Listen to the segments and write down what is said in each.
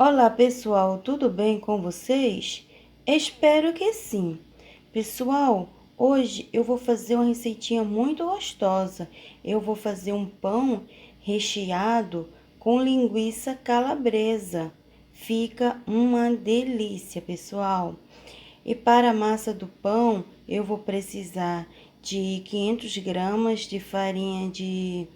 Olá, pessoal, tudo bem com vocês? Espero que sim. Pessoal, hoje eu vou fazer uma receitinha muito gostosa. Eu vou fazer um pão recheado com linguiça calabresa. Fica uma delícia, pessoal. E para a massa do pão, eu vou precisar de 500 gramas de farinha de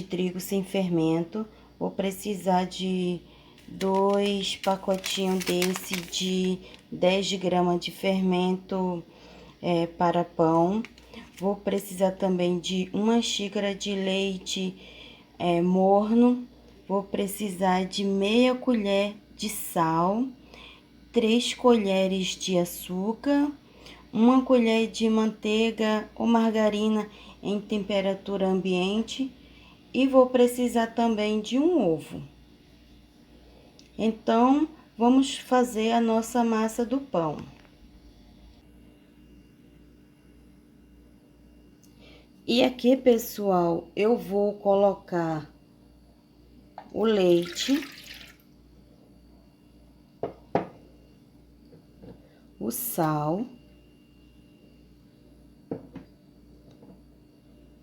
trigo sem fermento. Vou precisar de 2 pacotinhos desse de 10 gramas de fermento para pão. Vou precisar também de 1 xícara de leite morno. Vou precisar de meia colher de sal, 3 colheres de açúcar, 1 colher de manteiga ou margarina em temperatura ambiente e vou precisar também de um ovo. Então, vamos fazer a nossa massa do pão. E aqui, pessoal, eu vou colocar o leite, o sal,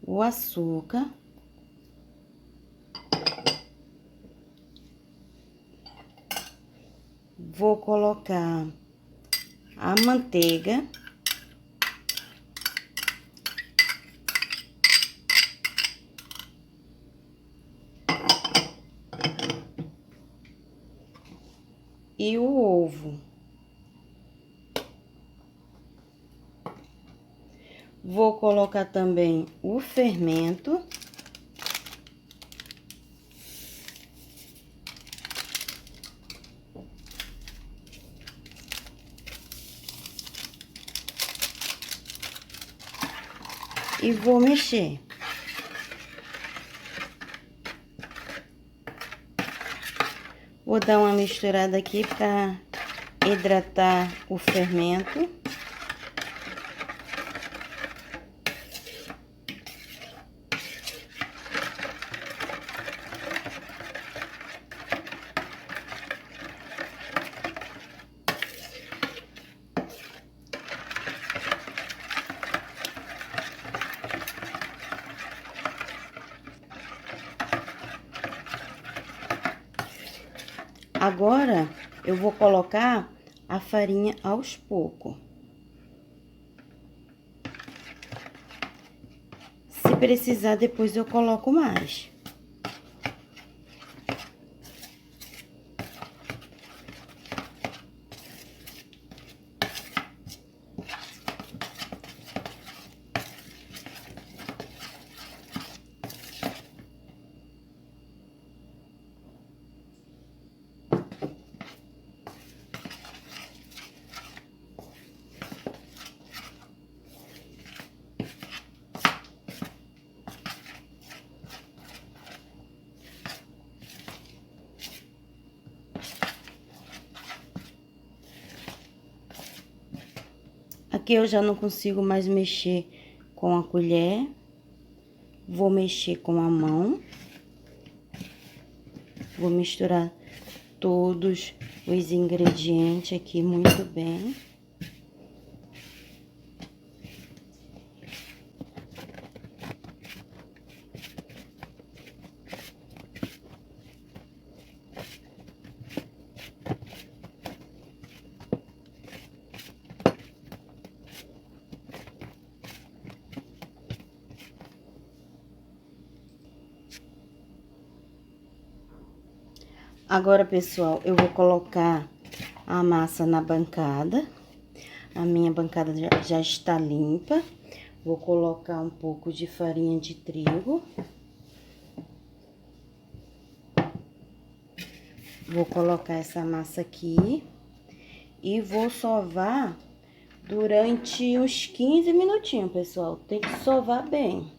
o açúcar, vou colocar a manteiga e o ovo. Vou colocar também o fermento. E vou mexer. Vou dar uma misturada aqui para hidratar o fermento. Agora, eu vou colocar a farinha aos poucos. Se precisar, depois eu coloco mais. Aqui eu já não consigo mais mexer com a colher. Vou mexer com a mão. Vou misturar todos os ingredientes aqui muito bem. Agora, pessoal, eu vou colocar a massa na bancada. A minha bancada já está limpa. Vou colocar um pouco de farinha de trigo. Vou colocar essa massa aqui e vou sovar durante uns 15 minutinhos, pessoal. Tem que sovar bem.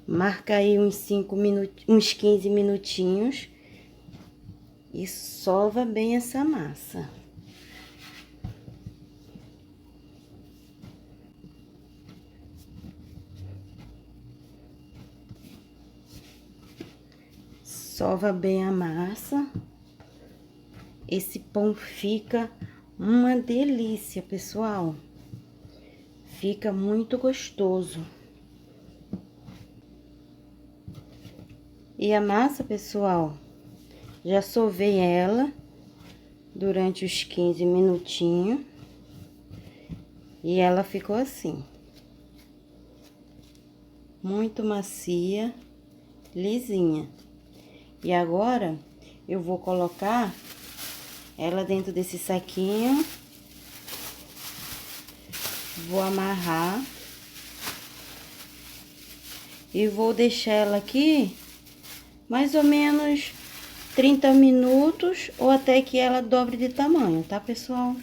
Marca aí uns 5 minutos, uns 15 minutinhos. e sova bem essa massa. Sova bem a massa. Esse pão fica uma delícia, pessoal. Fica muito gostoso. E a massa, pessoal, já sovei ela durante os 15 minutinhos. E ela ficou assim. Muito macia, lisinha. E agora, eu vou colocar ela dentro desse saquinho. Vou amarrar. E vou deixar ela aqui mais ou menos 30 minutos ou até que ela dobre de tamanho, tá, pessoal?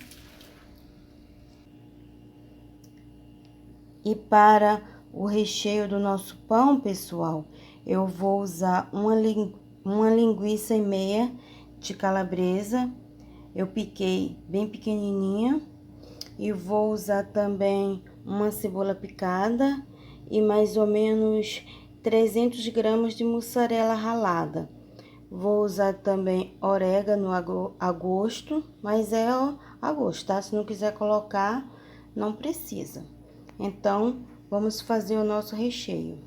E para o recheio do nosso pão, pessoal, eu vou usar uma linguiça e meia de calabresa. Eu piquei bem pequenininha. E vou usar também uma cebola picada e mais ou menos 300 gramas de mussarela ralada. Vou usar também orégano a gosto, mas é a gosto, tá? Se não quiser colocar, não precisa. Então, vamos fazer o nosso recheio.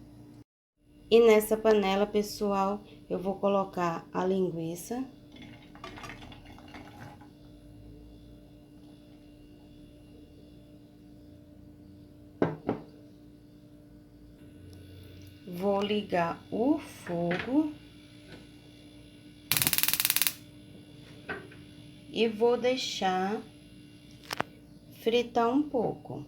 E nessa panela, pessoal, eu vou colocar a linguiça. Vou ligar o fogo. E vou deixar fritar um pouco.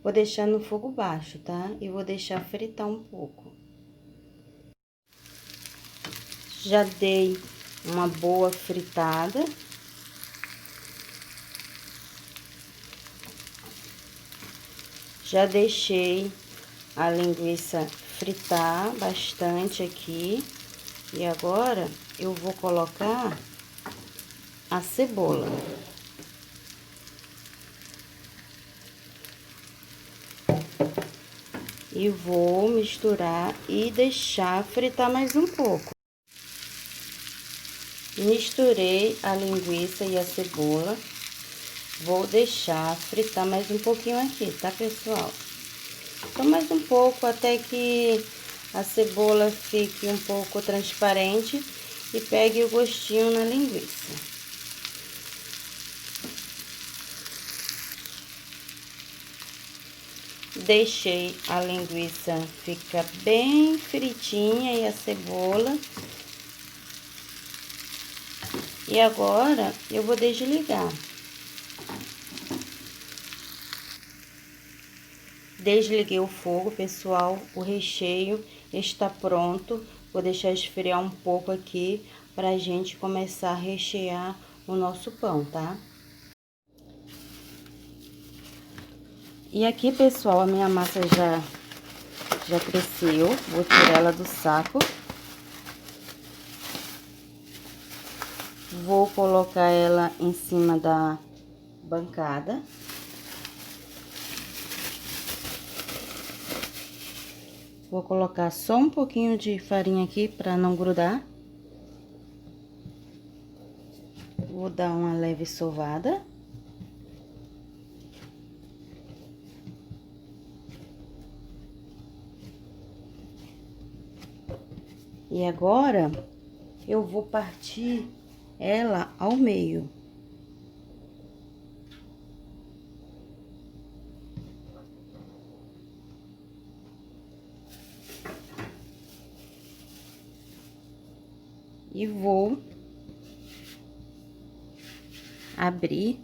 Vou deixar no fogo baixo, tá? E vou deixar fritar um pouco. Já dei uma boa fritada. Já deixei a linguiça fritar bastante aqui. E agora, eu vou colocar a cebola. E vou misturar e deixar fritar mais um pouco. Misturei a linguiça e a cebola. Vou deixar fritar mais um pouquinho aqui, tá, pessoal? Só mais um pouco até que a cebola fique um pouco transparente e pegue o gostinho na linguiça. Deixei a linguiça ficar bem fritinha e a cebola. E agora, eu vou desligar. Desliguei o fogo, pessoal. O recheio está pronto. Vou deixar esfriar um pouco aqui pra gente começar a rechear o nosso pão, tá? E aqui, pessoal, a minha massa já cresceu. Vou tirar ela do saco. Vou colocar ela em cima da bancada. Vou colocar só um pouquinho de farinha aqui para não grudar. Vou dar uma leve sovada. E agora, eu vou partir ela ao meio. E vou abrir.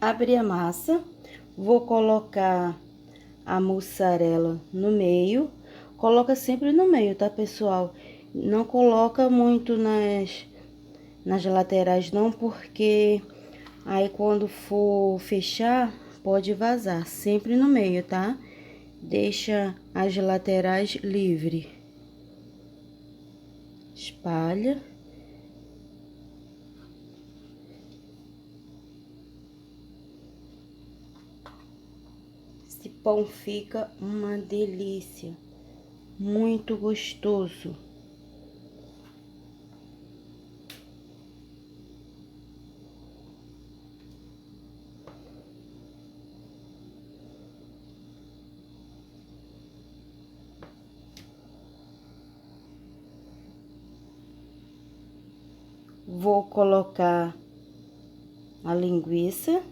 Abri a massa, vou colocar a mussarela no meio. Coloca sempre no meio, tá, pessoal? Não coloca muito nas laterais não, porque aí quando for fechar, pode vazar. Sempre no meio, tá? Deixa as laterais livre. Espalha. Esse pão fica uma delícia, muito gostoso. Vou colocar a linguiça.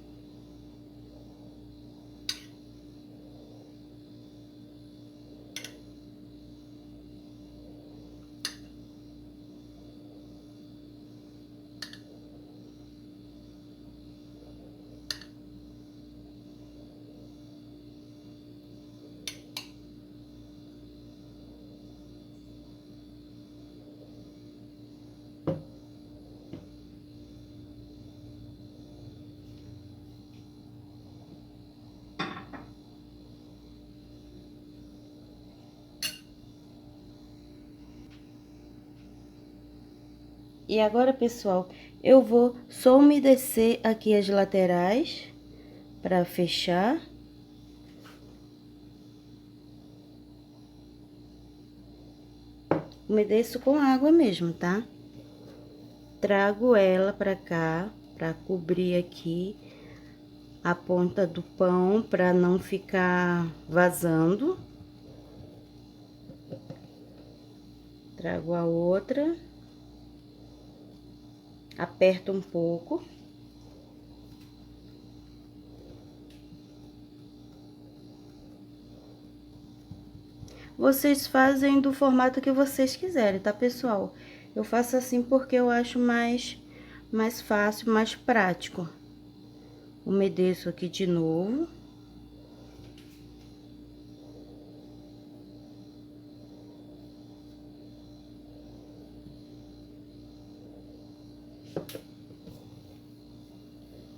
E agora, pessoal, eu vou só umedecer aqui as laterais para fechar. Umedeço com água mesmo, tá? Trago ela pra cá, pra cobrir aqui a ponta do pão, pra não ficar vazando. Trago a outra. Aperto um pouco. Vocês fazem do formato que vocês quiserem, tá, pessoal? Eu faço assim porque eu acho mais fácil, mais prático. Umedeço aqui de novo.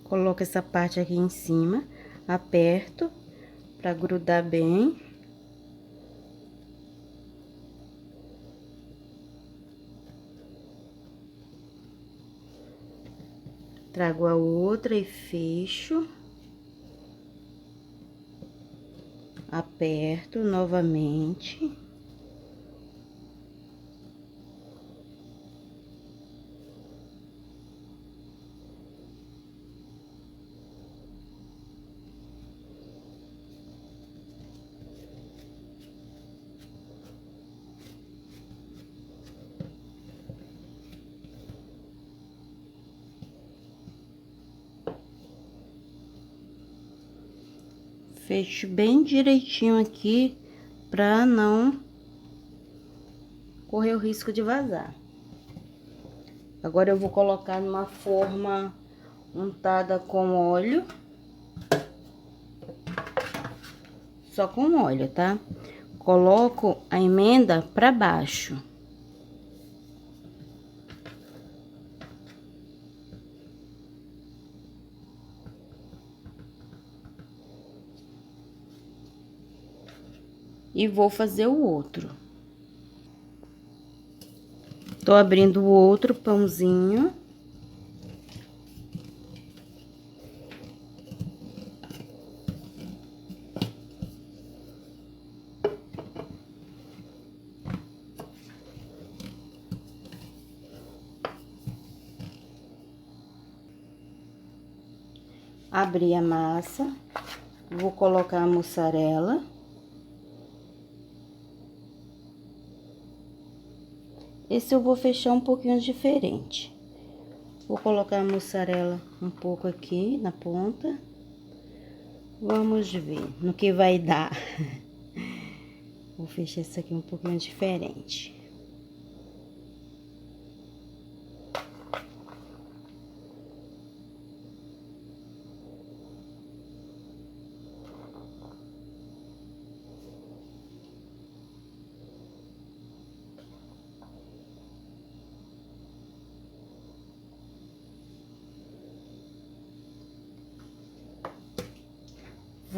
Coloco essa parte aqui em cima, aperto pra grudar bem. Trago a outra e fecho. Aperto novamente. Fecho bem direitinho aqui, pra não correr o risco de vazar. Agora eu vou colocar numa forma untada com óleo. Só com óleo, tá? Coloco a emenda pra baixo. E vou fazer o outro. Tô abrindo o outro pãozinho. Abri a massa. Vou colocar a mussarela. Esse eu vou fechar um pouquinho diferente. Vou colocar a mussarela um pouco aqui na ponta. Vamos ver no que vai dar. Vou fechar essa aqui um pouquinho diferente.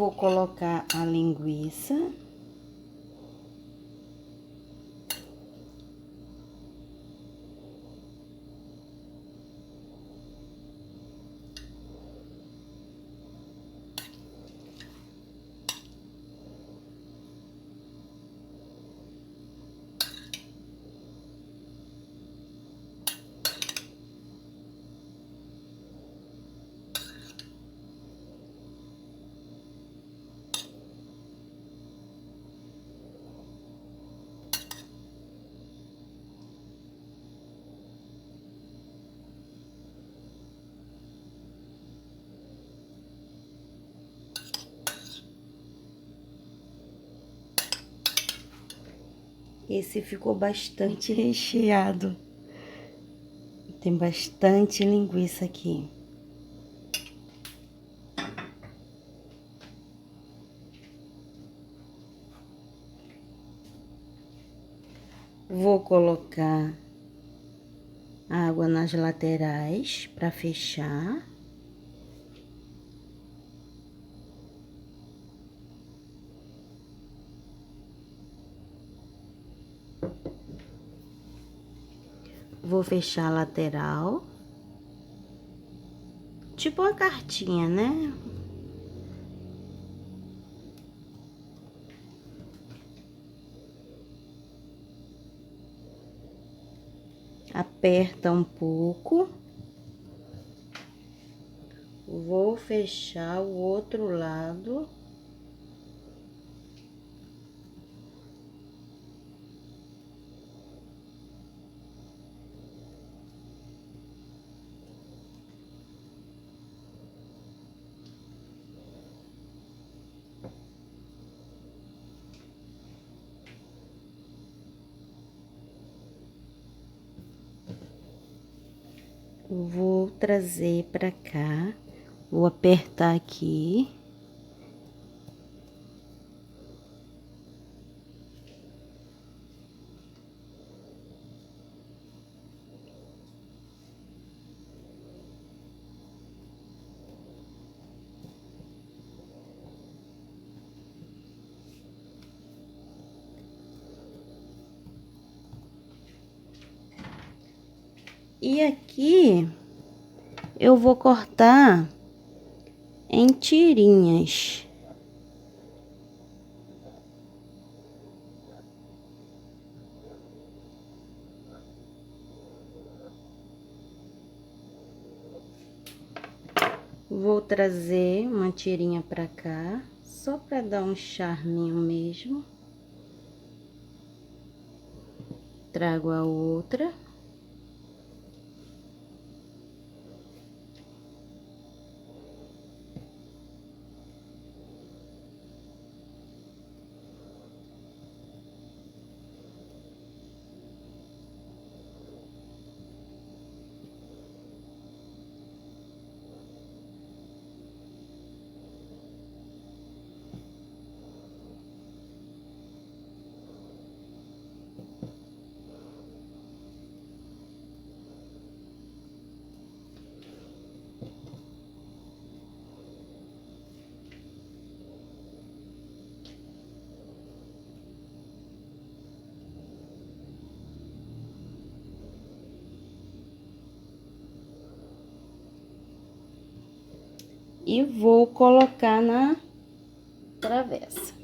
Vou colocar a linguiça. Esse ficou bastante recheado. Tem bastante linguiça aqui. Vou colocar água nas laterais para fechar. Vou fechar a lateral. Tipo uma cartinha, né? Aperta um pouco. Vou fechar o outro lado. Vou trazer pra cá, vou apertar aqui. E aqui eu vou cortar em tirinhas. Vou trazer uma tirinha pra cá, só pra dar um charminho mesmo. Trago a outra. E vou colocar na travessa.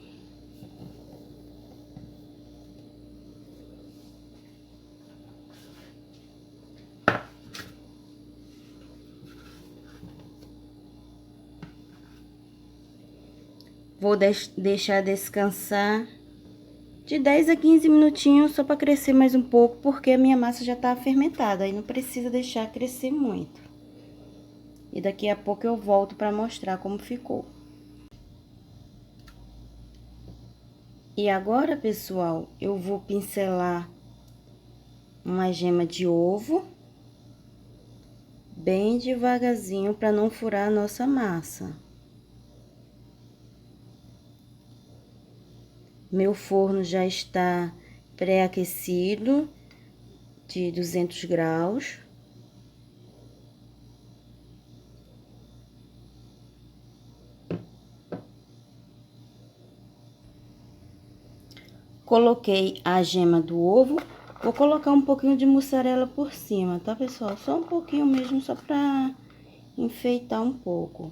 Vou deixar descansar de 10 a 15 minutinhos só para crescer mais um pouco, porque a minha massa já tá fermentada, aí não precisa deixar crescer muito. E daqui a pouco eu volto para mostrar como ficou. E agora, pessoal, eu vou pincelar uma gema de ovo bem devagarzinho para não furar a nossa massa. Meu forno já está pré-aquecido de 200 graus. Coloquei a gema do ovo. Vou colocar um pouquinho de mussarela por cima, tá, pessoal? Só um pouquinho mesmo, só pra enfeitar um pouco.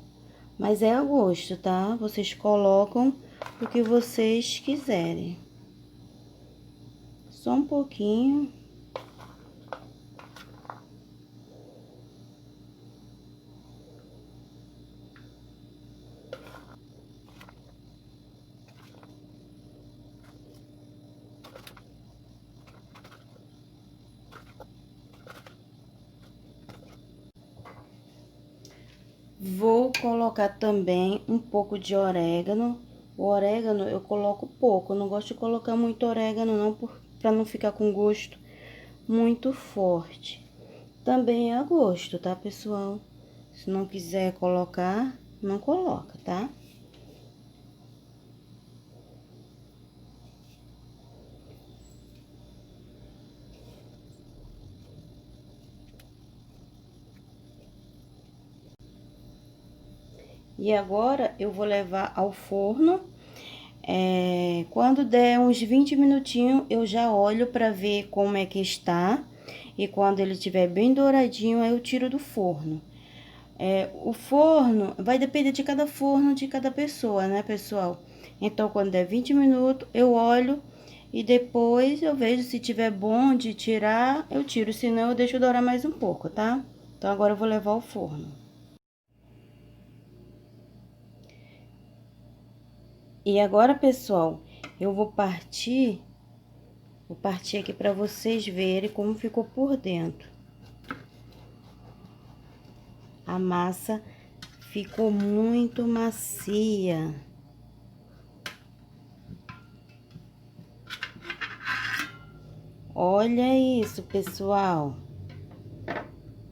Mas é a gosto, tá? Vocês colocam o que vocês quiserem. Só um pouquinho. Vou colocar também um pouco de orégano. O orégano eu coloco pouco, eu não gosto de colocar muito orégano não, pra não ficar com gosto muito forte. Também é a gosto, tá, pessoal? Se não quiser colocar, não coloca, tá? E agora eu vou levar ao forno. Quando der uns 20 minutinhos, eu já olho pra ver como é que está. E quando ele estiver bem douradinho, aí eu tiro do forno. O forno vai depender de cada forno, de cada pessoa, né, pessoal? Então, quando der 20 minutos, eu olho e depois eu vejo se tiver bom de tirar, eu tiro. Senão, eu deixo dourar mais um pouco, tá? Então, agora eu vou levar ao forno. E agora, pessoal, eu vou partir aqui para vocês verem como ficou por dentro. A massa ficou muito macia. Olha isso, pessoal.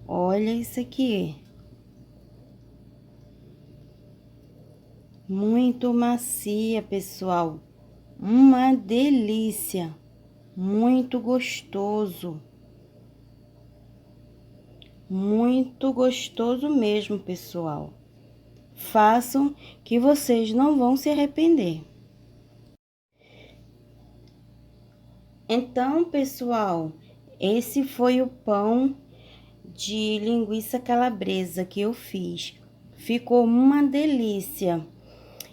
Olha isso aqui. Muito macia, pessoal. Uma delícia. Muito gostoso. Muito gostoso mesmo, pessoal. Façam que vocês não vão se arrepender. Então, pessoal, esse foi o pão de linguiça calabresa que eu fiz. Ficou uma delícia.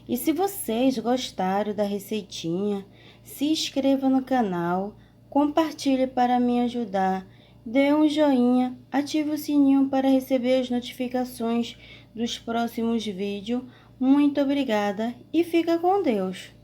E se vocês gostaram da receitinha, se inscreva no canal, compartilhe para me ajudar, dê um joinha, ative o sininho para receber as notificações dos próximos vídeos. Muito obrigada e fica com Deus!